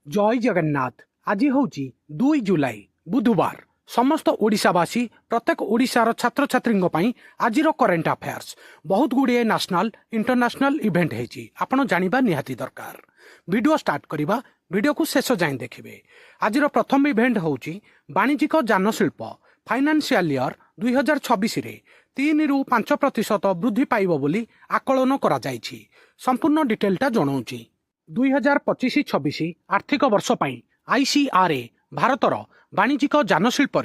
जय जगन्नाथ। आज हूँ 2 जुलाई बुधवार। समस्त ओडिशावासी प्रत्येक ओडिशार छात्र छात्री आज करेन्ट अफेयर्स बहुत गुड़िए नेशनल इंटरनेशनल इवेंट होती आपड़ जाना निहाती दरकार। वीडियो स्टार्ट करवा वीडियो को शेष जाए देखिए। आज प्रथम इवेंट हूँ वाणिज्यिक जानशिल्प फाइनान्शियल ईयर 2026 रे 3 ରୁ 5% वृद्धि पाइब बोली आकलन करा जायछि। संपूर्ण डिटेलटा जणाऊँगी। 2025-26 आर्थिक वर्ष पर आईसीआरए भारतर वाणिज्यिक जानशिल्प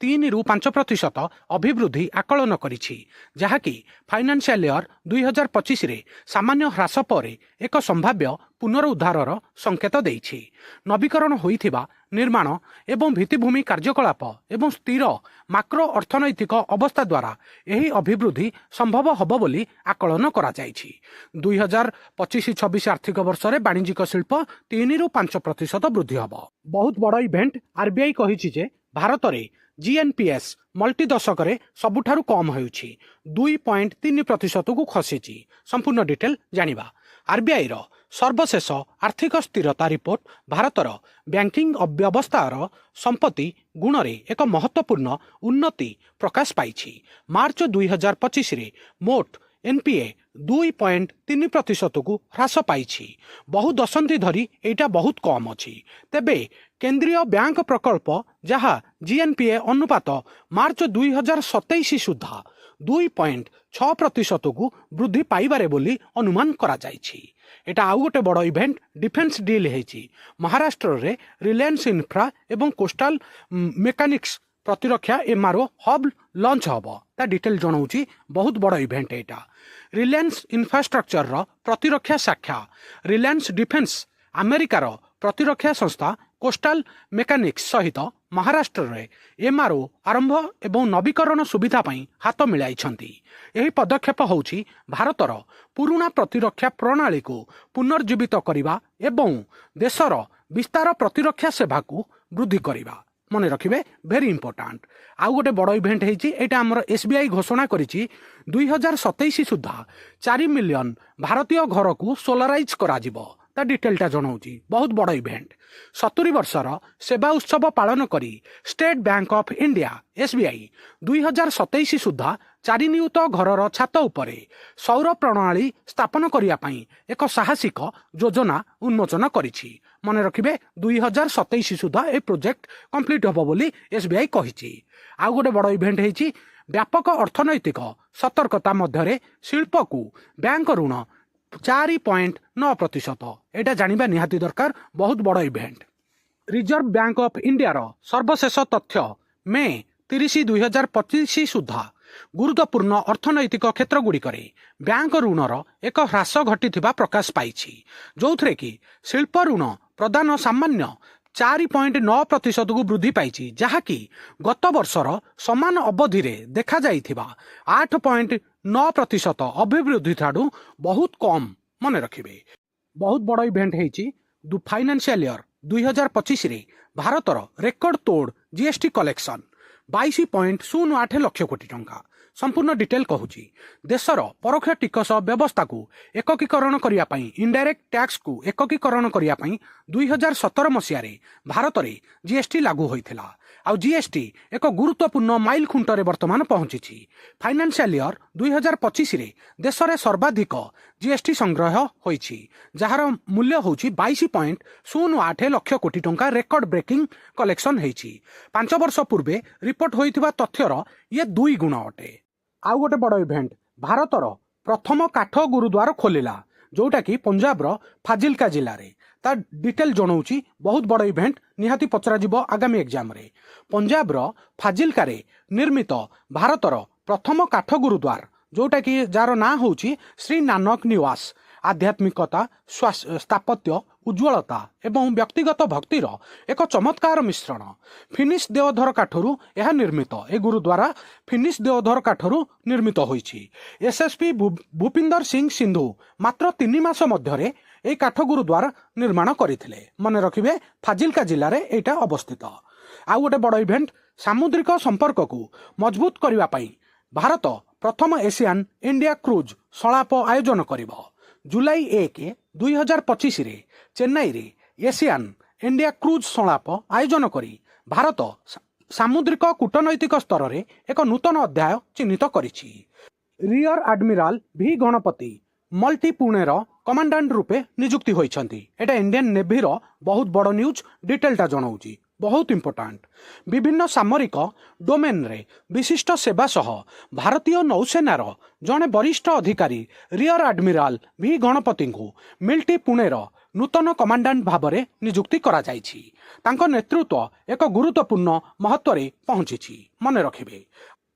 3 ରୁ 5% अभिवृद्धि आकलन करिछि, जहाँकि फाइनान्शियल ईयर 2025 रे सामान्य ह्रास पर एक संभाव्य पुनरुद्धारर संकेत देइछि। नवीकरण होइथिबा निर्माण एवं भित्तिभूमि कार्यकलाप एवं स्थिर माक्रो अर्थनैतिक अवस्था द्वारा यही अभिवृद्धि संभव हब बोली आकलन करा जायछि। 2025-26 आर्थिक वर्ष रे वाणिज्यिक शिल्प 3 ରୁ 5% वृद्धि हब। बहुत बड़ इवेंट आरबीआई कहिछि जे भारत रे जीएनपीएस मल्टी दशक सबुठारु कम होउछि 2.3% को खसीछि। संपूर्ण डिटेल जानिबा। आरबीआई रो सर्वशेष आर्थिक स्थिरता रिपोर्ट भारतर बैंकिंग व्यवस्थार संपत्ति गुण रे एक महत्वपूर्ण उन्नति प्रकाश पाइछि। मार्च 2025 रे मोट एनपीए 2.3% को ह्रास पाइछि। बहु दशंधि धरी एटा बहुत कम अछि। तेबे केंद्रीय बैंक प्रकल्प जहाँ जीएनपीए अनुपात मार्च 2027 सुधा 2.6% को वृद्धि पाइबारे बोली अनुमान करा जायछि। एटा आउ गोटे बड़ इवेंट डिफेन्स डील हेछि। महाराष्ट्र रे रिलायंस इंफ्रा एवं कोस्टल मेकानिक्स प्रतिरक्षा एमआरओ हब लॉन्च हब। ता डिटेल जणाऊँगी। बहुत बड़ इवेंट एटा। रिलायंस इंफ्रास्ट्रक्चर प्रतिरक्षा शाखा रिलायंस डिफेन्स अमेरिकार प्रतिरक्षा संस्था कोस्टल मेकानिक्स सहित महाराष्ट्र रे एमआरओ आरंभ एवं नवीकरण सुविधा पाई हाथ मिलाइछंती। यही पदक्षेप होउछि भारतर पुराना प्रतिरक्षा प्रणाली को पुनर्जीवित करिबा एवं देशर विस्तार प्रतिरक्षा सेवा को वृद्धि करिबा। मने रखिबे वेरी इंपोर्टेंट। आउ गोटे बड़ इवेंट हेछि। एटा हमर एसबीआई घोषणा करिछि 2027 सुधा 4 मिलियन भारतीय घर को सोलाराइज करा जिवो। ता डिटेलटा जणाऊँगी। बहुत बड़ इवेंट 70 वर्षर सेवा उत्सव पालन करी state bank of India SBI 2027 सुधा 4 नियुत घरर छात उपरे सौर प्रणाली स्थापन करिया पई एक साहसिक योजना उन्मोचन करिछि। मने रखिबे 2027 सुधा ए प्रोजेक्ट कंप्लीट हबो बोली एसबीआई कहिछि। आउ गोटे बड़ इवेंट हेछि। व्यापक अर्थनैतिक सतर्कता मध्यरे शिल्प को बैंक ऋण 4.9%। एटा जानिबा निहाती दरकार। बहुत बड़ event. Reserve bank of India सर्वशेष तथ्य मे 30 2025 सुधा गुरुत्वपूर्ण अर्थनैतिक क्षेत्र गुड़िक बैंक ऋणर एक ह्रास घटी प्रकाश पाई, जो थे कि शिल्प ऋण प्रदान सामान्य 4.9% को वृद्धि पाई, जहाँकि गत वर्षर समान अवधि रे देखा जाइथिबा 8.9% अभिवृद्धि ठाडू बहुत कम। मने रखिबे। बहुत बड़ इवेंट हेछि। फाइनान्शियल ईयर 2025 रे भारतर रेकर्ड तोड़ जीएसटी कलेक्शन 22.08 लक्ष कोटी टंका। संपूर्ण डिटेल कहूची। देशर परोक्ष टिकस व्यवस्था को एककीकरण करिया पई इनडायरेक्ट टैक्स को एककीकरण करिया पई 2017 मसीह रे भारत रे जीएसटी लागू होइथिला। आउ जीएसटी एक गुरुत्वपूर्ण माइल खुंटरे वर्तमान पहुंची। फाइनान्शियल ईयर 2025 रे देश रे सर्वाधिक जीएसटी संग्रह होइछि, जहार मूल्य होछि 22.08 लक्ष कोटी टंका। Record breaking collection हेछि। 5 वर्ष पूर्वे रिपोर्ट होइथिबा तथ्यर ये 2 गुण अटे। आउ गोटे बड़ इवेंट भारतर प्रथम काठ गुरुद्वार खोलिला, जोटा कि पंजाब फाजिलका जिले में। ता डिटेल जणाऊँगी। बहुत बड़ इवेंट निहाती पचरा जिवो आगामी एग्जाम रे। पंजाब फाजिलका रे निर्मित भारतर प्रथम काठ गुरुद्वार, जोटा कि जार ना होची श्री नानक निवास, आध्यात्मिकता स्थापत्य उज्ज्वलता एवं व्यक्तिगत भक्तिर एक चमत्कार मिश्रण। फिनिश देवधर काठरू यह निर्मित। ए गुरुद्वारा फिनिश देवधर काठरू निर्मित होइछि। एसएसपी भूपिंदर सिंह सिंधु मात्र 3 मास मध्यरे ए काठ गुरुद्वार निर्माण करथिले। मने रखिबे फाजिलका जिल्ला रे एटा अवस्थित। आउ गोटे बड़ इवेंट सामुद्रिक संपर्क को मजबूत करबा पई भारत प्रथम एशियन इंडिया क्रूज सलाप आयोजन करिबो। जुलाई 1 2025 रे चेन्नई रे एशियन इंडिया क्रूज संलाप आयोजन करी भारत सामुद्रिक कूटनैतिक स्तर में एक नूतन अध्याय चिन्हित करिछि। रियर एडमिराल भी गणपति मल्टी पुणेर कमांडेंट रूपे नियुक्ति होइछंती। एटा इंडियन नेवी रो बहुत बड़ न्यूज डिटेलटा जणाउछि, बहुत इंपोर्टाट। विभिन्न सामरिक डोमेन रे विशिष्ट सेवा सह भारतीय नौसेनार जड़े वरिष्ठ अधिकारी रियर एडमिराल भी गणपति को मिल्टी पुणेर नूतन कमांडेंट भाव में नियुक्ति करा जाइछि। तांको नेतृत्व एक गुरुत्वपूर्ण महत्व रे पहुंची। मन रखिबे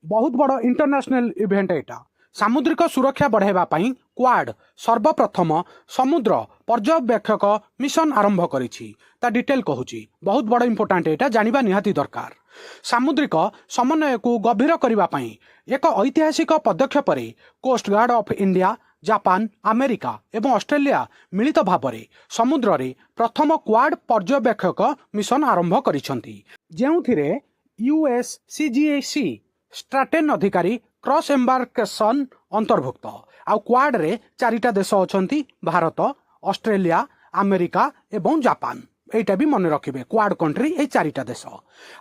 बहुत बड़ इंटरनेशनल इवेंट एटा। सामुद्रिक सुरक्षा बढ़ाइबा पई क्वाड सर्वप्रथम समुद्र पर्यवेक्षक मिशन आरंभ करिछि। ता डिटेल कहूची बहुत बड़ इंपोर्टाट एटा जानिबा निहाती दरकार। सामुद्रिक समन्वय को गभीर करबा पई एक ऐतिहासिक पदक्षेप रे coast guard of India, Japan, America एवं ऑस्ट्रेलिया मिलित भाव में समुद्र रे प्रथम क्वाड पर्यवेक्षक मिशन आरंभ करिसंती, जेउथिरे USCGC स्ट्राटेन अधिकारी क्रॉस एम्बार्केशन अंतर्भुक्त। आ क्वाड रे चारिटा देश अछंती, भारत, ऑस्ट्रेलिया, अमेरिका एवं जापान। एटा भी मन रखिबे क्वाड कंट्री ए चारिटा देश।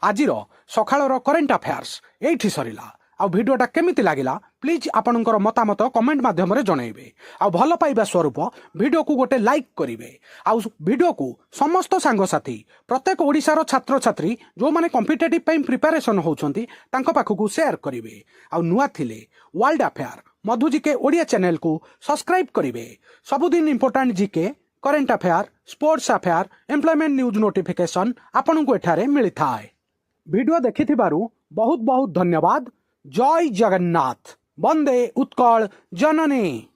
आजिर सकाळर करेंट अफेयर्स एठी सरिला। आ भिडियोटा केमिति लागिला प्लीज आपणकर मतामत कमेंट माध्यम रे जणाइबे। आ भल पाइबा स्वरूप वीडियो को गोटे लाइक करिवे। आ वीडियो को समस्त सांगसाथी प्रत्येक ओडिशार छात्र छात्री जो माने कॉम्पिटिटिव पई प्रिपरेशन होउछंती तांको पाखकू शेयर करिवे। आ नुआ थिले world affair Madhu GK Odia channel को सब्सक्राइब करिवे। सबुदिन important GK, current affair, sports affair, employment news notification आपनकू एठारे मिली थाए। वीडियो देखिथिबारु बहुत बहुत धन्यवाद। जय जगन्नाथ। वंदे उत्कल जननी।